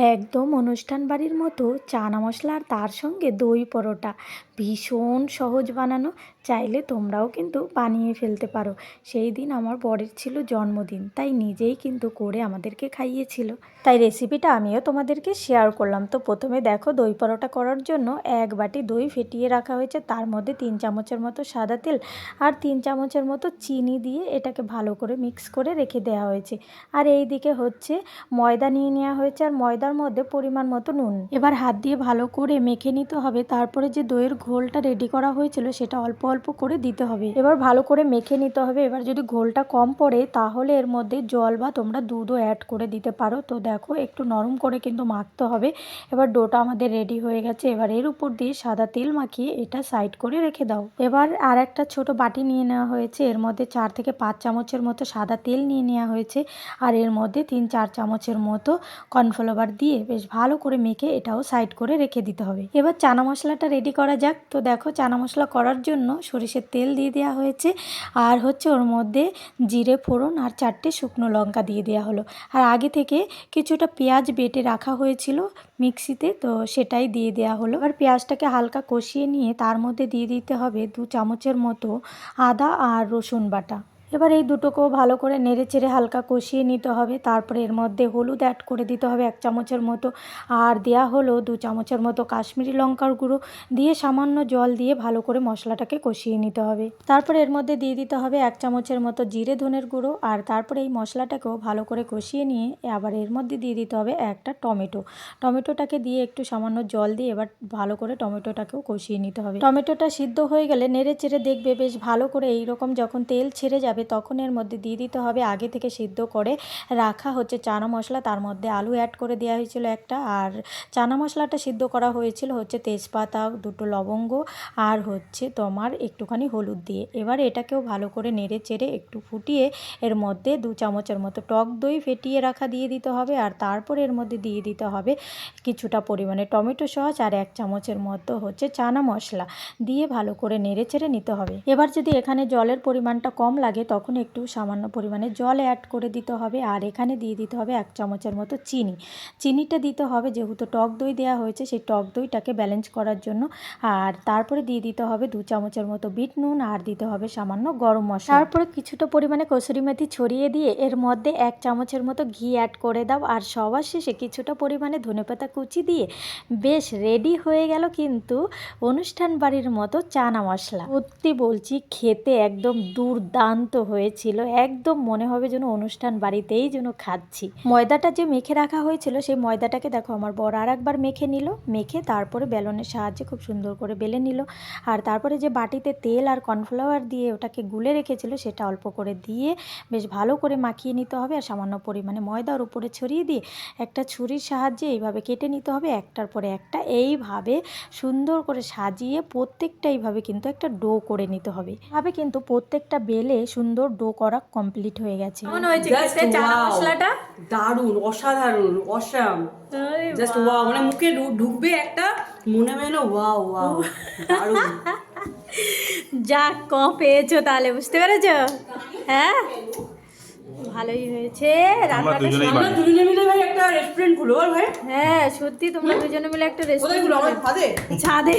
একদম অনুষ্ঠান বাড়ির মতো চানা মশলা আর তার সঙ্গে দই পরোটা ভীষণ সহজ বানানো। চাইলে তোমরাও কিন্তু বানিয়ে ফেলতে পারো। সেই দিন আমার বরের ছিল জন্মদিন, তাই নিজেই কিন্তু করে আমাদেরকে খাইয়েছিল। তাই রেসিপিটা আমিও তোমাদেরকে শেয়ার করলাম। তো প্রথমে দেখো, দই পরোটা করার জন্য এক বাটি দই ফেটিয়ে রাখা হয়েছে, তার মধ্যে 3 চামচের মতো সাদা তেল আর 3 চামচের মতো চিনি দিয়ে এটাকে ভালো করে মিক্স করে রেখে দেওয়া হয়েছে। আর এই দিকে হচ্ছে ময়দা নিয়ে নেওয়া হয়েছে, আর ময়দার মধ্যে পরিমাণ মতো নুন। এবার হাত দিয়ে ভালো করে মেখে নিতে হবে। তারপরে যে দইয়ের ঘোলটা রেডি করা হয়েছিল সেটা অল্প অল্প করে দিতে হবে। এবার ভালো করে মেখে নিতে হবে। এবার যদি ঘোলটা কম পড়ে তাহলে এর মধ্যে জল বা তোমরা দুধও অ্যাড করে দিতে পারো। তো দেখো, একটু নরম করে কিন্তু মাখতে হবে। এবার ডোটা আমাদের রেডি হয়ে গেছে। এবার এর উপর দিয়ে সাদা তেল মাখিয়ে এটা সাইড করে রেখে দাও। এবার আর একটা ছোট বাটি নিয়ে নেওয়া হয়েছে, এর মধ্যে 4 থেকে 5 চামচের মতো সাদা তেল নিয়ে নেওয়া হয়েছে, আর এর মধ্যে 3-4 চামচের মতো কর্নফ্লাওয়ার দিয়ে বেশ ভালো করে মেখে এটাও সাইড করে রেখে দিতে হবে। এবার চানা মশলাটা রেডি করা যাক। তো দেখো, চানা মশলা করার জন্য সরিষার তেল দিয়ে দেওয়া হয়েছে, আর হচ্ছে ওর মধ্যে জিরে ফোড়ন আর 4টে শুকনো লঙ্কা দিয়ে দেওয়া হলো। আর আগে থেকে কিছুটা পেঁয়াজ বেটে রাখা হয়েছিল মিক্সিতে, তো সেটাই দিয়ে দেওয়া হলো। আর পেঁয়াজটাকে হালকা কষিয়ে নিয়ে তার মধ্যে দিয়ে দিতে হবে 2 চামচের মতো আদা আর রসুন বাটা। এবার এই দুটোকেও ভালো করে নেড়ে চেড়ে হালকা কষিয়ে নিতে হবে। তারপরে এর মধ্যে হলুদ অ্যাড করে দিতে হবে 1 চামচের মতো, আর দেয়া হলো 2 চামচের মতো কাশ্মীরি লঙ্কার গুঁড়ো দিয়ে সামান্য জল দিয়ে ভালো করে মশলাটাকে কষিয়ে নিতে হবে। তারপরে এর মধ্যে দিয়ে দিতে হবে 1 চামচের মতো জিরে ধনের গুঁড়ো, আর তারপরে এই মশলাটাকেও ভালো করে কষিয়ে নিয়ে আবার এর মধ্যে দিয়ে দিতে হবে একটা টমেটোটাকে দিয়ে একটু সামান্য জল দিয়ে এবার ভালো করে টমেটোটাকেও কষিয়ে নিতে হবে। টমেটোটা সিদ্ধ হয়ে গেলে নেড়ে চেড়ে দেখবে বেশ ভালো করে এইরকম যখন তেল ছেড়ে যাবে তখন এর মধ্যে দিয়ে দিতে হবে আগে থেকে সিদ্ধ করে রাখা হচ্ছে চানা মশলা। তার মধ্যে আলু অ্যাড করে দেওয়া হয়েছিল একটা, আর চানা মশলাটা সিদ্ধ করা হয়েছিল হচ্ছে তেজপাতা, 2টো লবঙ্গ আর হচ্ছে তোমার একটুখানি হলুদ দিয়ে। এবার এটাকেও ভালো করে নেড়ে চেড়ে একটু ফুটিয়ে এর মধ্যে 2 চামচের মতো টক দই ফেটিয়ে রাখা দিয়ে দিতে হবে, আর তারপর এর মধ্যে দিয়ে দিতে হবে কিছুটা পরিমাণে টমেটো সস আর 1 চামচের মতো হচ্ছে চানা মশলা দিয়ে ভালো করে নেড়ে চেড়ে নিতে হবে। এবার যদি এখানে জলের পরিমাণটা কম লাগে তখন একটু সামান্য পরিমাণে জল অ্যাড করে দিতে হবে, আর এখানে দিয়ে দিতে হবে 1 চামচের মতো চিনিটা দিতে হবে যেহেতু টক দই দেওয়া হয়েছে, সেই টক দইটাকে ব্যালেন্স করার জন্য। আর তারপরে দিয়ে দিতে হবে 2 চামচের মতো বিট নুন, আর দিতে হবে সামান্য গরম মশলা। তারপরে কিছুটা পরিমাণে কসুরি মেথি ছড়িয়ে দিয়ে এর মধ্যে 1 চামচের মতো ঘি অ্যাড করে দাও, আর সবার শেষে কিছুটা পরিমাণে ধনেপাতা কুচি দিয়ে বেশ রেডি হয়ে গেল কিন্তু অনুষ্ঠান বাড়ির মতো চানা মশলা। সত্যি বলছি, খেতে একদম দুর্দান্ত হয়েছিল। একদম মনে হবে যেন অনুষ্ঠান বাড়িতেই যেন খাচ্ছি। ময়দাটা যে মেখে রাখা হয়েছিল সেই ময়দাটাকে দেখো আমার বর আর একবার মেখে নিল, মেখে তারপরে বেলনের সাহায্যে খুব সুন্দর করে বেলে নিল, আর তারপরে যে বাটিতে তেল আর কর্নফ্লাওয়ার দিয়ে ওটাকে গুলে রেখেছিল সেটা অল্প করে দিয়ে বেশ ভালো করে মাখিয়ে নিতে হবে, আর সামান্য পরিমাণে ময়দার উপরে ছড়িয়ে দিয়ে একটা ছুরির সাহায্যে এইভাবে কেটে নিতে হবে একটার পরে একটা, এইভাবে সুন্দর করে সাজিয়ে প্রত্যেকটা এইভাবে কিন্তু একটা ডো করে নিতে হবে। এভাবে কিন্তু প্রত্যেকটা বেলে সুন্দর ডো করা কমপ্লিট হয়ে গেছে। কেমন হয়েছে খেতে চানা মশলাটা? দারুণ, অসাধারণ, অসাম, জাস্ট ওয়াও। মানে মুখে ঢুকবে একটা, মনে হয় না ওয়াও ওয়াও, দারুণ। যা কম পেয়েছো তাহলে, বুঝতে পেরেছো? হ্যাঁ, ভালোই হয়েছে রান্নাটা। আমরা দুজনে মিলে ভাই একটা রেস্টুরেন্ট খুলো ভাই। হ্যাঁ সত্যি, তোমরা দুজনে মিলে একটা কোথায় রেস্টুরেন্ট খুলো? আমার ছাদে। ছাদে।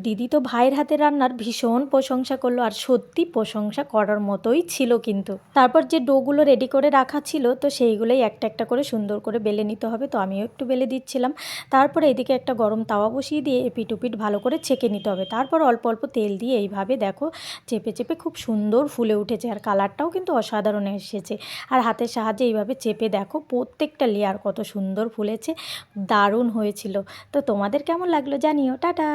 দিদি তো ভাইয়ের হাতের রান্নার ভীষণ প্রশংসা করলো, আর সত্যি প্রশংসা করার মতোই ছিল কিন্তু। তারপর যে ডোগুলো রেডি করে রাখা ছিল তো সেইগুলোই একটা একটা করে সুন্দর করে বেলে নিতে হবে, তো আমিও একটু বেলে দিচ্ছিলাম। তারপরে এদিকে একটা গরম তাওয়া বসিয়ে দিয়ে এপিট ওপিট ভালো করে ছেঁকে নিতে হবে। তারপর অল্প অল্প তেল দিয়ে এইভাবে দেখো চেপে চেপে খুব সুন্দর ফুলে উঠেছে, আর কালারটাও কিন্তু অসাধারণ এসেছে। আর হাতের সাহায্যে এইভাবে চেপে দেখো প্রত্যেকটা লেয়ার কত সুন্দর ফুলেছে, দারুণ হয়েছিল। তো তোমাদের কেমন লাগলো জানিও। টাটা।